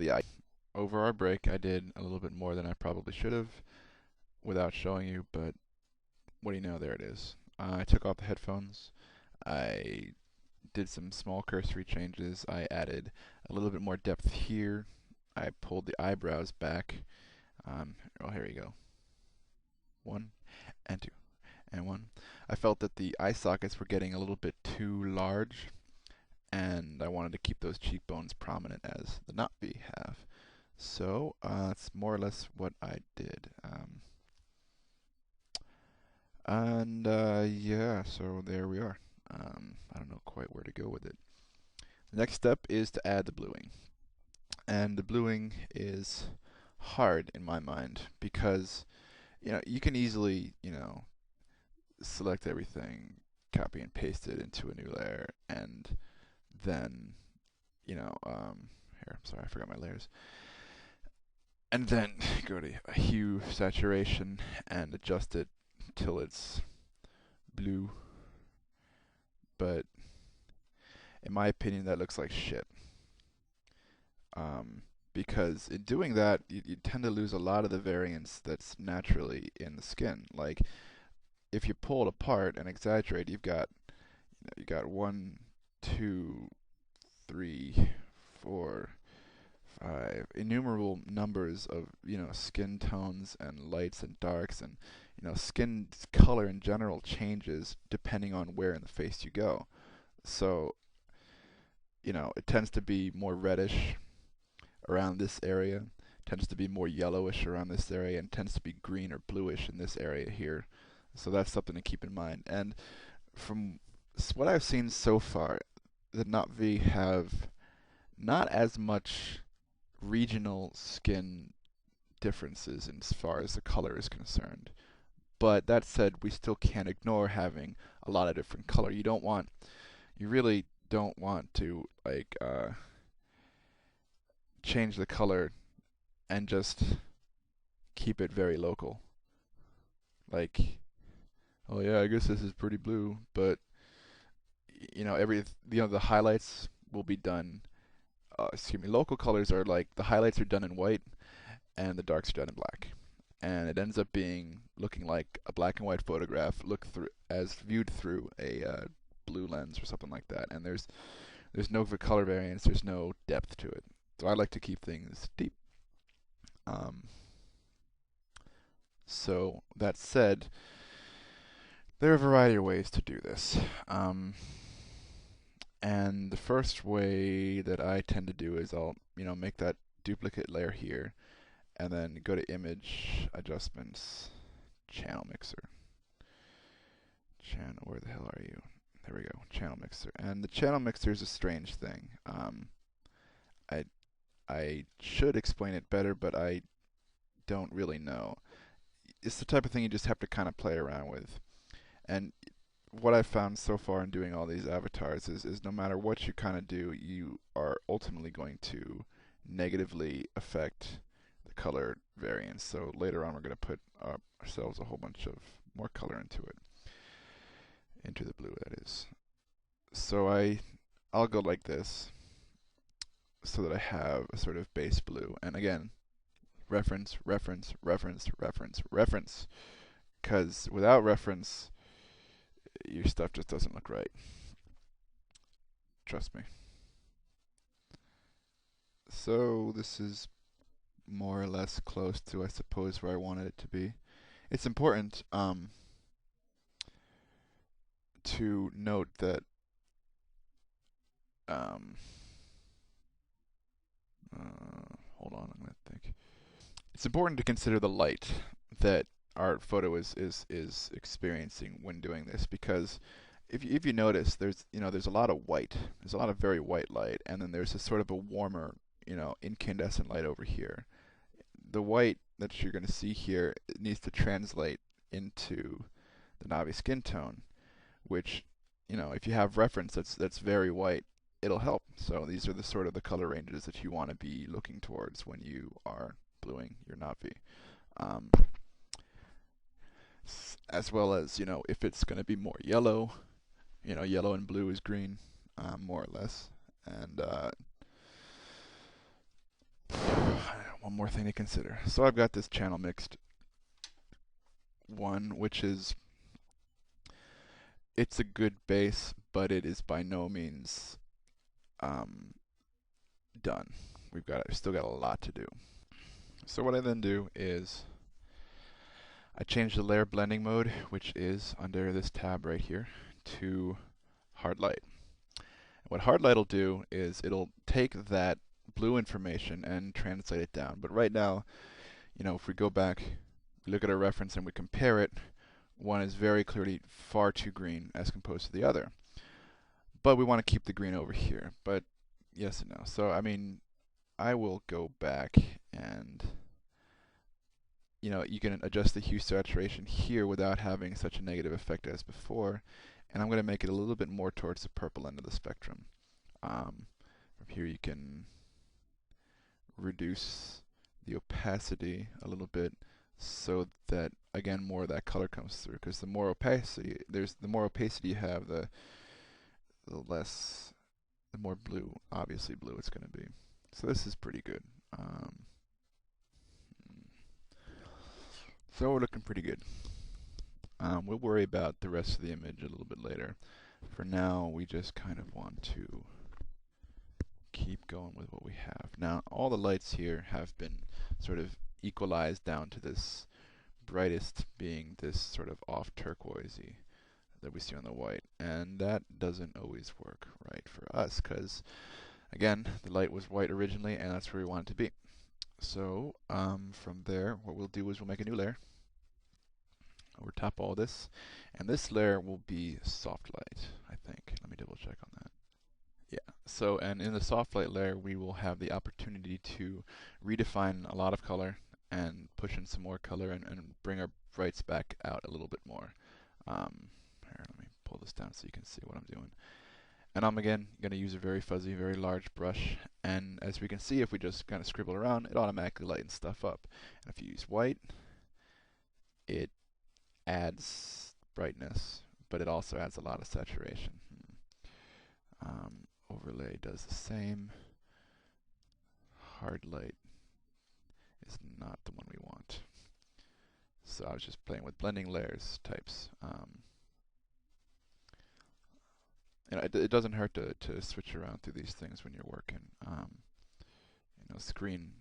the eye. Over our break, I did a little bit more than I probably should have without showing you, but what do you know, there it is. I took off the headphones. I did some small cursory changes. I added a little bit more depth here. I pulled the eyebrows back. Oh, here you go. 1 and 2 and 1. I felt that the eye sockets were getting a little bit too large, and I wanted to keep those cheekbones prominent as the not V have. So that's more or less what I did. Yeah, so there we are. I don't know quite where to go with it. The next step is to add the bluing. And the bluing is hard in my mind because, you can easily, select everything, copy and paste it into a new layer, and then, here, I'm sorry, I forgot my layers. And then go to hue, saturation, and adjust it till it's blue. But in my opinion, that looks like shit. Because in doing that, you tend to lose a lot of the variance that's naturally in the skin. Like, if you pull it apart and exaggerate, you got 1, 2, 3, 4, 5, innumerable numbers of skin tones and lights and darks, and skin color in general changes depending on where in the face you go. So it tends to be more reddish around this area, tends to be more yellowish around this area, and tends to be green or bluish in this area here. So that's something to keep in mind. And from what I've seen so far, the Not V have not as much regional skin differences as far as the color is concerned. But that said, we still can't ignore having a lot of different color. You really don't want to change the color and just keep it very local. Like, oh yeah, I guess this is pretty blue, but the highlights will be done. Local colors are like the highlights are done in white and the darks are done in black, and it ends up looking like a black and white photograph as viewed through a blue lens or something like that. And there's no color variance, there's no depth to it. So I like to keep things deep. So that said, there are a variety of ways to do this. And the first way that I tend to do is I'll make that duplicate layer here, and then go to Image, Adjustments, Channel Mixer. Where the hell are you? There we go, Channel Mixer. And the Channel Mixer is a strange thing. I should explain it better, but I don't really know. It's the type of thing you just have to kind of play around with. And what I've found so far in doing all these avatars is no matter what you kind of do, you are ultimately going to negatively affect the color variance. So later on, we're going to put ourselves a whole bunch of more color into it, into the blue, that is. So I'll go like this, so that I have a sort of base blue. And again, reference, reference, reference, reference, reference. Because without reference, your stuff just doesn't look right. Trust me. So this is more or less close to, I suppose, where I wanted it to be. It's important to note that hold on, I'm going to think. It's important to consider the light that our photo is experiencing when doing this, because if you notice, there's a lot of white. There's a lot of very white light, and then there's a sort of a warmer, incandescent light over here. The white that you're going to see here needs to translate into the Navi skin tone, which, if you have reference that's very white, it'll help. So these are the sort of the color ranges that you want to be looking towards when you are bluing your Navi. As well as, if it's going to be more yellow, yellow and blue is green, more or less. And one more thing to consider. So I've got this channel mixed one, which is, it's a good base, but it is by no means done. We've still got a lot to do. So what I then do is I change the layer blending mode, which is under this tab right here, to hard light. What hard light will do is it'll take that blue information and translate it down. But right now, if we go back, we look at our reference and we compare it, one is very clearly far too green as opposed to the other. But we want to keep the green over here. But yes and no. So I will go back and you can adjust the hue saturation here without having such a negative effect as before. And I'm going to make it a little bit more towards the purple end of the spectrum. From here you can reduce the opacity a little bit so that, again, more of that color comes through. Because the more opacity you have, the more blue, obviously blue, it's going to be. So this is pretty good. So we're looking pretty good. We'll worry about the rest of the image a little bit later. For now, we just kind of want to keep going with what we have. Now, all the lights here have been sort of equalized down to this brightest being this sort of off turquoisey that we see on the white. And that doesn't always work right for us because, again, the light was white originally and that's where we want it to be. So from there, what we'll do is we'll make a new layer over top all this, and this layer will be soft light, I think. Let me double check on that. Yeah, so and in the soft light layer we will have the opportunity to redefine a lot of color and push in some more color and bring our brights back out a little bit more. Here, let me pull this down so you can see what I'm doing. And I'm again going to use a very fuzzy, very large brush, and as we can see, if we just kind of scribble around, it automatically lightens stuff up. And if you use white, it adds brightness, but it also adds a lot of saturation. Overlay does the same. Hard light is not the one we want. So I was just playing with blending layers types. It doesn't hurt to switch around through these things when you're working. Screen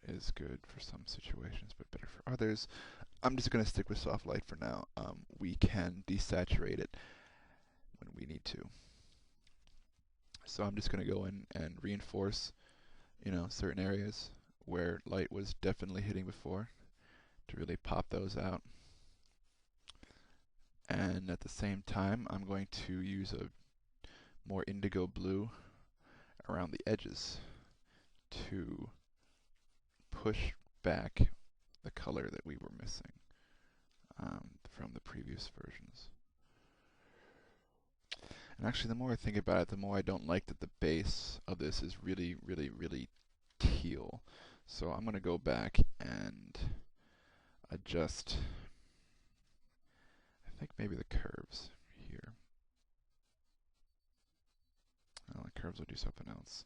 is good for some situations, but better for others. I'm just going to stick with soft light for now. We can desaturate it when we need to. So I'm just going to go in and reinforce, certain areas where light was definitely hitting before to really pop those out. And at the same time, I'm going to use a more indigo blue around the edges to push back the color that we were missing from the previous versions. And actually, the more I think about it, the more I don't like that the base of this is really, really, really teal. So I'm going to go back and adjust, I think maybe the curves here. Well, the curves will do something else.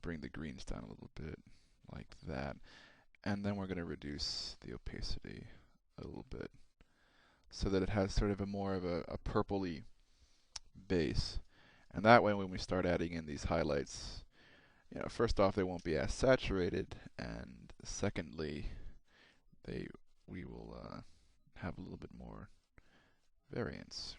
Bring the greens down a little bit like that, and then we're going to reduce the opacity a little bit so that it has sort of a more of a purpley base, and that way when we start adding in these highlights, first off, they won't be as saturated, and secondly, we will have a little bit more variance.